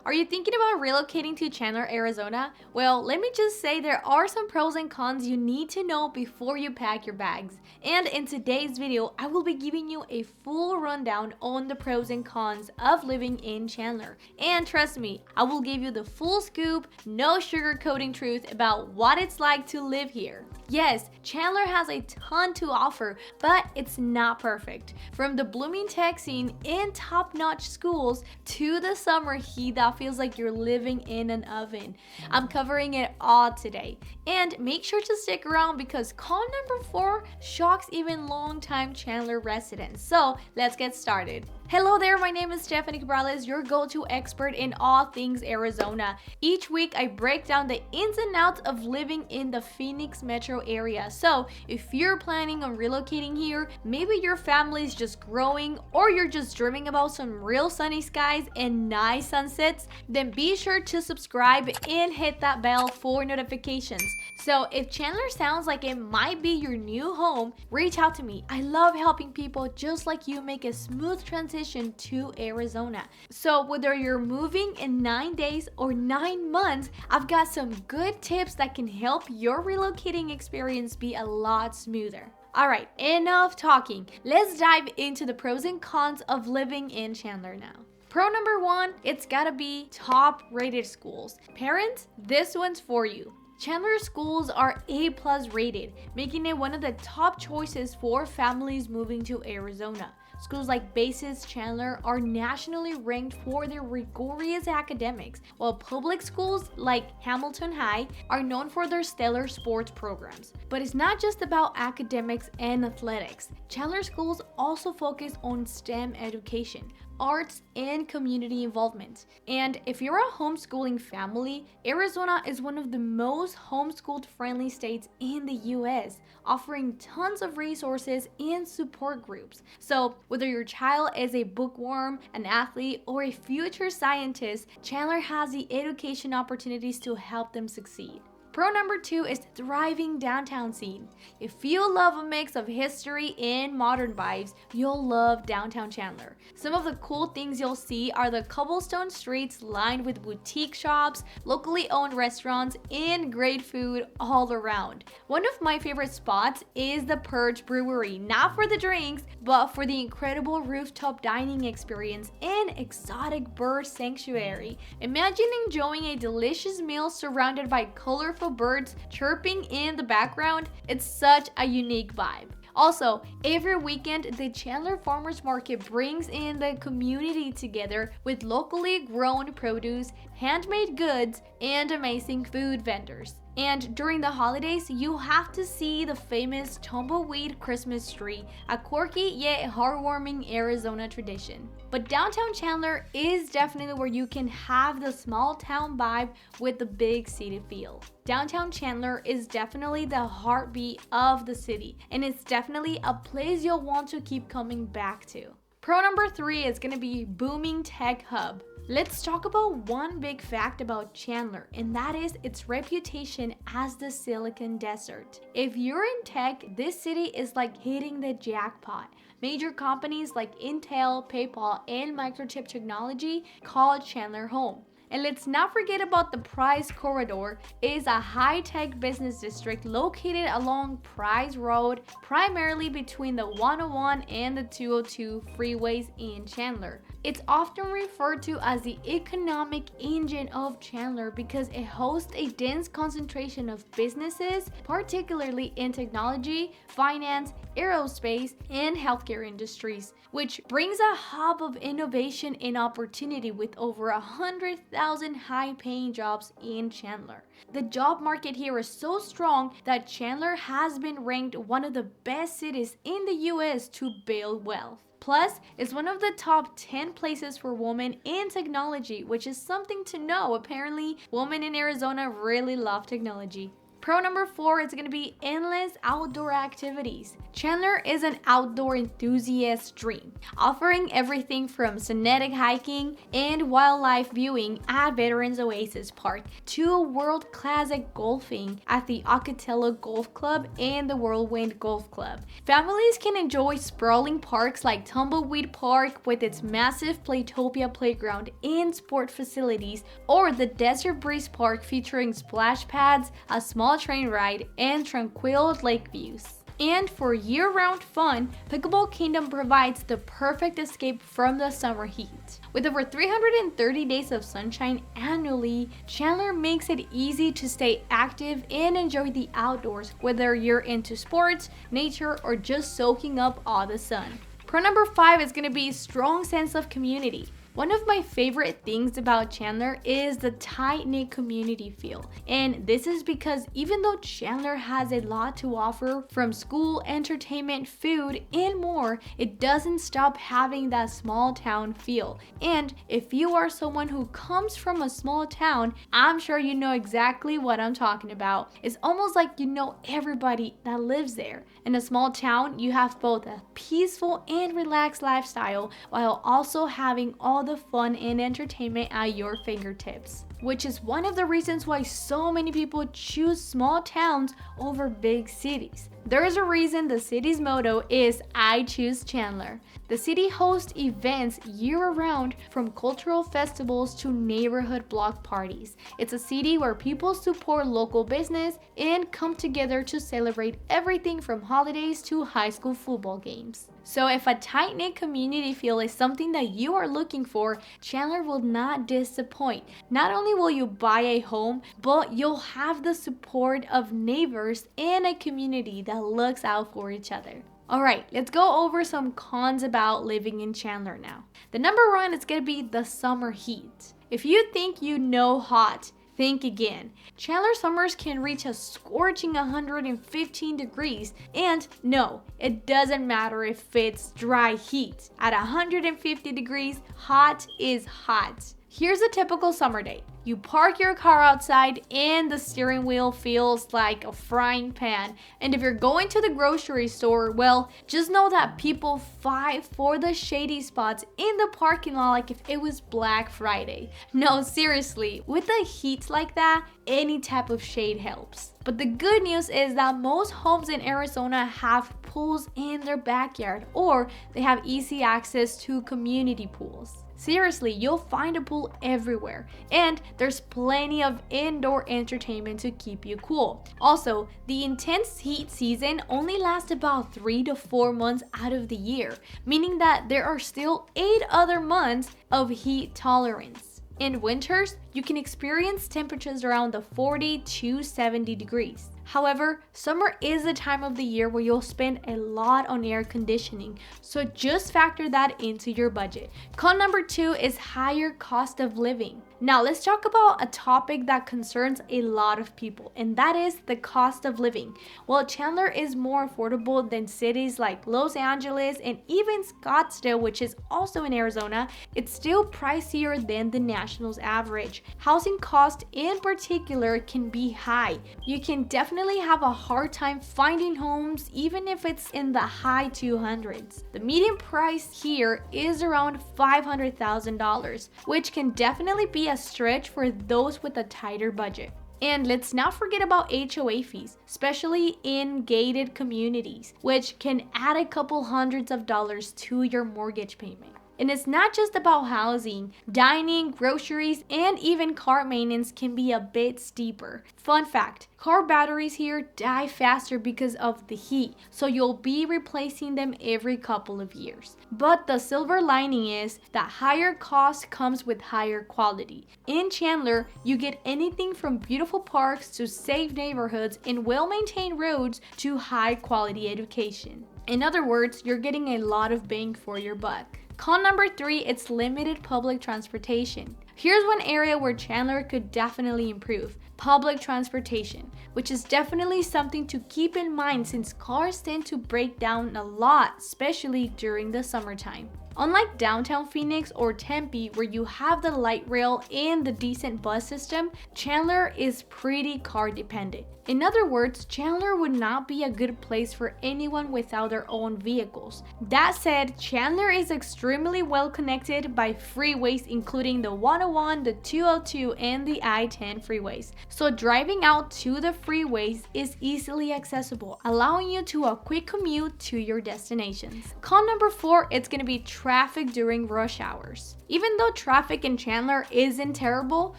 Are you thinking about relocating to Chandler, Arizona? Well, let me just say there are some pros and cons you need to know before you pack your bags. And in today's video, I will be giving you a full rundown on the pros and cons of living in Chandler. And trust me, I will give you the full scoop, no sugarcoating truth about what it's like to live here. Yes, Chandler has a ton to offer, but it's not perfect. From the blooming tech scene and top-notch schools to the summer heat that feels like you're living in an oven. I'm covering it all today. And make sure to stick around because con number 4 shocks even longtime Chandler residents. So let's get started. Hello there, my name is Stephany Cabrales, your go-to expert in all things Arizona. Each week I break down the ins and outs of living in the Phoenix metro area. So if you're planning on relocating here, maybe your family's just growing or you're just dreaming about some real sunny skies and nice sunsets, then be sure to subscribe and hit that bell for notifications. So if Chandler sounds like it might be your new home, reach out to me. I love helping people just like you make a smooth transition to Arizona. So whether you're moving in 9 days or 9 months, I've got some good tips that can help your relocating experience be a lot smoother. Alright, enough talking. Let's dive into the pros and cons of living in Chandler now. Pro number 1, it's gotta be top rated schools. Parents, this one's for you. Chandler schools are A+ rated, making it one of the top choices for families moving to Arizona. Schools like Basis Chandler are nationally ranked for their rigorous academics, while public schools like Hamilton High are known for their stellar sports programs. But it's not just about academics and athletics. Chandler schools also focus on STEM education, arts, and community involvement. And if you're a homeschooling family, Arizona is one of the most homeschooled friendly states in the US, offering tons of resources and support groups. So whether your child is a bookworm, an athlete, or a future scientist, Chandler has the education opportunities to help them succeed. Pro number 2 is the thriving downtown scene. If you love a mix of history and modern vibes, you'll love downtown Chandler. Some of the cool things you'll see are the cobblestone streets lined with boutique shops, locally owned restaurants, and great food all around. One of my favorite spots is the Purge Brewery, not for the drinks, but for the incredible rooftop dining experience and exotic bird sanctuary. Imagine enjoying a delicious meal surrounded by colorful birds chirping in the background. It's such a unique vibe. Also, every weekend, the Chandler Farmers Market brings in the community together with locally grown produce, handmade goods, and amazing food vendors. And during the holidays, you have to see the famous tumbleweed Christmas tree, a quirky yet heartwarming Arizona tradition. But downtown Chandler is definitely where you can have the small town vibe with the big city feel. Downtown Chandler is definitely the heartbeat of the city, and it's definitely a place you'll want to keep coming back to. Pro number 3 is gonna be booming tech hub. Let's talk about one big fact about Chandler, and that is its reputation as the Silicon Desert. If you're in tech, this city is like hitting the jackpot. Major companies like Intel, PayPal, and Microchip Technology call Chandler home. And let's not forget about the Price Corridor. It is a high-tech business district located along Price Road, primarily between the 101 and the 202 freeways in Chandler. It's often referred to as the economic engine of Chandler because it hosts a dense concentration of businesses, particularly in technology, finance, aerospace, and healthcare industries, which brings a hub of innovation and opportunity with over 100,000 high-paying jobs in Chandler. The job market here is so strong that Chandler has been ranked one of the best cities in the US to build wealth. Plus, it's one of the top 10 places for women in technology, which is something to know. Apparently, women in Arizona really love technology. Pro number 4 is going to be endless outdoor activities. Chandler is an outdoor enthusiast's dream, offering everything from scenic hiking and wildlife viewing at Veterans Oasis Park to world-class golfing at the Ocatello Golf Club and the Whirlwind Golf Club. Families can enjoy sprawling parks like Tumbleweed Park with its massive Playtopia playground and sport facilities, or the Desert Breeze Park featuring splash pads, a small train ride, and tranquil lake views. And for year-round fun, Pickleball Kingdom provides the perfect escape from the summer heat. With over 330 days of sunshine annually, Chandler makes it easy to stay active and enjoy the outdoors, whether you're into sports, nature, or just soaking up all the sun. Pro number 5 is going to be strong sense of community. One of my favorite things about Chandler is the tight-knit community feel. And this is because even though Chandler has a lot to offer from school, entertainment, food, and more, it doesn't stop having that small town feel. And if you are someone who comes from a small town, I'm sure you know exactly what I'm talking about. It's almost like you know everybody that lives there. In a small town, you have both a peaceful and relaxed lifestyle while also having all the fun and entertainment at your fingertips, which is one of the reasons why so many people choose small towns over big cities. There is a reason the city's motto is "I choose Chandler." The city hosts events year-round, from cultural festivals to neighborhood block parties. It's a city where people support local business and come together to celebrate everything from holidays to high school football games. So if a tight-knit community feel is something that you are looking for, Chandler will not disappoint. Not only will you buy a home, but you'll have the support of neighbors and a community that looks out for each other. Alright, let's go over some cons about living in Chandler now. The number 1 is going to be the summer heat. If you think you know hot, think again. Chandler summers can reach a scorching 115 degrees, and no, it doesn't matter if it's dry heat. At 150 degrees, hot is hot. Here's a typical summer day. You park your car outside and the steering wheel feels like a frying pan. And if you're going to the grocery store, well, just know that people fight for the shady spots in the parking lot like if it was Black Friday. No, seriously, with the heat like that, any type of shade helps. But the good news is that most homes in Arizona have pools in their backyard, or they have easy access to community pools. Seriously, you'll find a pool everywhere, and there's plenty of indoor entertainment to keep you cool. Also, the intense heat season only lasts about 3 to 4 months out of the year, meaning that there are still 8 other months of heat tolerance. In winters, you can experience temperatures around the 40 to 70 degrees. However, summer is the time of the year where you'll spend a lot on air conditioning, so just factor that into your budget. Con number 2 is higher cost of living. Now let's talk about a topic that concerns a lot of people, and that is the cost of living. While Chandler is more affordable than cities like Los Angeles and even Scottsdale, which is also in Arizona, it's still pricier than the national's average. Housing costs in particular can be high. You can definitely have a hard time finding homes even if it's in the high 200s. The median price here is around $500,000, which can definitely be a stretch for those with a tighter budget. And let's not forget about HOA fees, especially in gated communities, which can add a couple hundreds of dollars to your mortgage payment. And it's not just about housing. Dining, groceries, and even car maintenance can be a bit steeper. Fun fact, car batteries here die faster because of the heat, so you'll be replacing them every couple of years. But the silver lining is that higher cost comes with higher quality. In Chandler, you get anything from beautiful parks to safe neighborhoods and well-maintained roads to high-quality education. In other words, you're getting a lot of bang for your buck. Con number 3, it's limited public transportation. Here's one area where Chandler could definitely improve: public transportation, which is definitely something to keep in mind since cars tend to break down a lot, especially during the summertime. Unlike downtown Phoenix or Tempe, where you have the light rail and the decent bus system, Chandler is pretty car dependent. In other words, Chandler would not be a good place for anyone without their own vehicles. That said, Chandler is extremely well connected by freeways including the 101, the 202, and the I-10 freeways. So driving out to the freeways is easily accessible, allowing you to a quick commute to your destinations. Con number 4, it's going to be traffic during rush hours. Even though traffic in Chandler isn't terrible,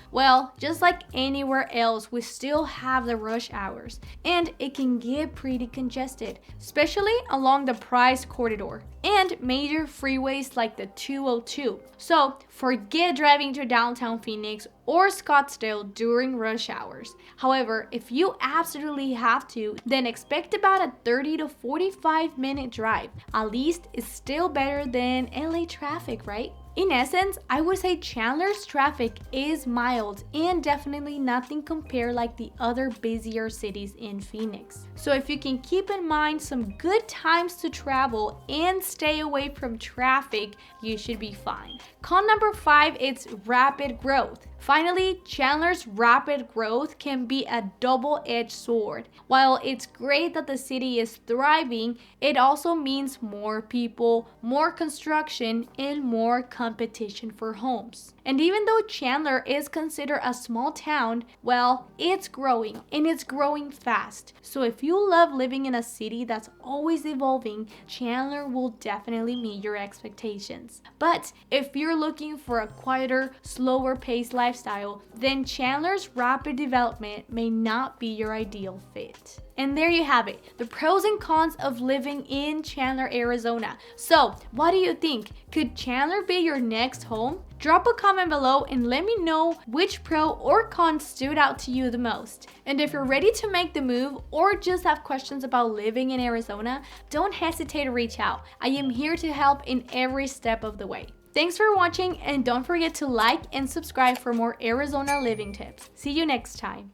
well, just like anywhere else, we still have the rush hours, and it can get pretty congested, especially along the Price Corridor and major freeways like the 202. So forget driving to downtown Phoenix or Scottsdale during rush hours. However, if you absolutely have to, then expect about a 30 to 45 minute drive. At least it's still better than LA traffic, right? In essence, I would say Chandler's traffic is mild and definitely nothing compared like the other busier cities in Phoenix. So if you can keep in mind some good times to travel and stay away from traffic, you should be fine. Con number 5, it's rapid growth. Finally, Chandler's rapid growth can be a double-edged sword. While it's great that the city is thriving, it also means more people, more construction, and more competition for homes. And even though Chandler is considered a small town, well, it's growing, and it's growing fast. So if you love living in a city that's always evolving, Chandler will definitely meet your expectations. But if you're looking for a quieter, slower paced lifestyle, then Chandler's rapid development may not be your ideal fit. And there you have it, the pros and cons of living in Chandler, Arizona. So, what do you think? Could Chandler be your next home? Drop a comment below and let me know which pro or con stood out to you the most. And if you're ready to make the move or just have questions about living in Arizona, don't hesitate to reach out. I am here to help in every step of the way. Thanks for watching, and don't forget to like and subscribe for more Arizona living tips. See you next time.